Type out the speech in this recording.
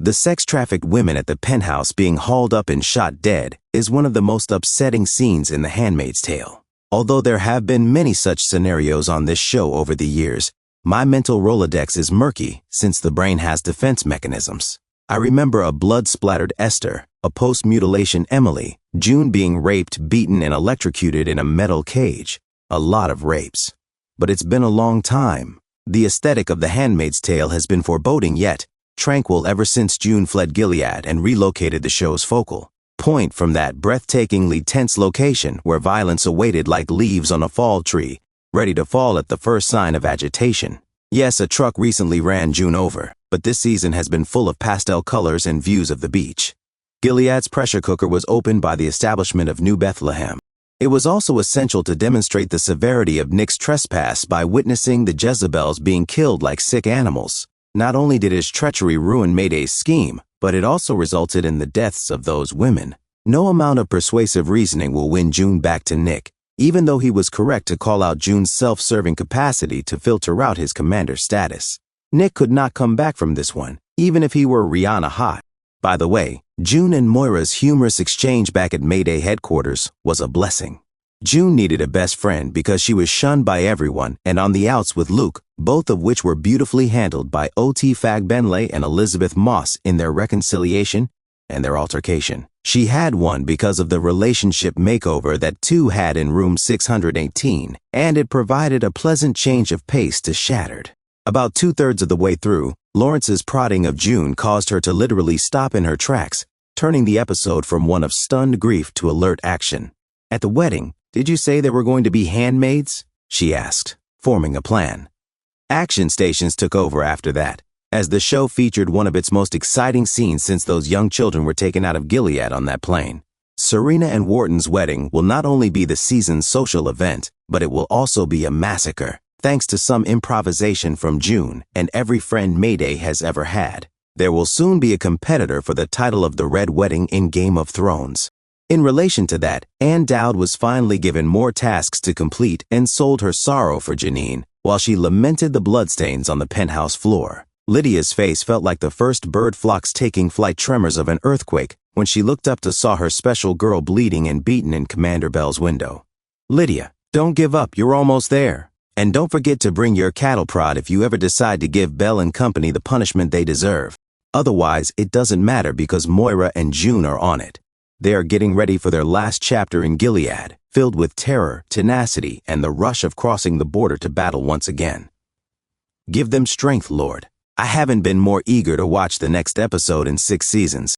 The sex-trafficked women at the penthouse being hauled up and shot dead is one of the most upsetting scenes in The Handmaid's Tale. Although there have been many such scenarios on this show over the years, my mental Rolodex is murky since the brain has defense mechanisms. I remember a blood-splattered Esther, a post-mutilation Emily, June being raped, beaten, and electrocuted in a metal cage. A lot of rapes. But it's been a long time. The aesthetic of The Handmaid's Tale has been foreboding yet tranquil ever since June fled Gilead and relocated the show's focal point from that breathtakingly tense location where violence awaited like leaves on a fall tree, ready to fall at the first sign of agitation. Yes, a truck recently ran June over, but this season has been full of pastel colors and views of the beach. Gilead's pressure cooker was opened by the establishment of New Bethlehem. It was also essential to demonstrate the severity of Nick's trespass by witnessing the Jezebels being killed like sick animals. Not only did his treachery ruin Mayday's scheme, but it also resulted in the deaths of those women. No amount of persuasive reasoning will win June back to Nick, even though he was correct to call out June's self-serving capacity to filter out his commander status. Nick could not come back from this one, even if he were Rihanna hot. By the way, June and Moira's humorous exchange back at Mayday headquarters was a blessing. June needed a best friend because she was shunned by everyone and on the outs with Luke, both of which were beautifully handled by O.T. Fagbenley and Elizabeth Moss in their reconciliation and their altercation. She had one because of the relationship makeover that two had in room 618, and it provided a pleasant change of pace to Shattered. About 2/3 of the way through, Lawrence's prodding of June caused her to literally stop in her tracks, turning the episode from one of stunned grief to alert action. At the wedding, did you say there were going to be handmaids? She asked, forming a plan. Action stations took over after that, as the show featured one of its most exciting scenes since those young children were taken out of Gilead on that plane. Serena and Wharton's wedding will not only be the season's social event, but it will also be a massacre, thanks to some improvisation from June and every friend Mayday has ever had. There will soon be a competitor for the title of the Red Wedding in Game of Thrones. In relation to that, Anne Dowd was finally given more tasks to complete and sold her sorrow for Janine, while she lamented the bloodstains on the penthouse floor. Lydia's face felt like the first bird flocks taking flight tremors of an earthquake when she looked up to saw her special girl bleeding and beaten in Commander Bell's window. Lydia, don't give up, you're almost there. And don't forget to bring your cattle prod if you ever decide to give Bell and company the punishment they deserve. Otherwise, it doesn't matter because Moira and June are on it. They are getting ready for their last chapter in Gilead, filled with terror, tenacity, and the rush of crossing the border to battle once again. Give them strength, Lord. I haven't been more eager to watch the next episode in 6 seasons.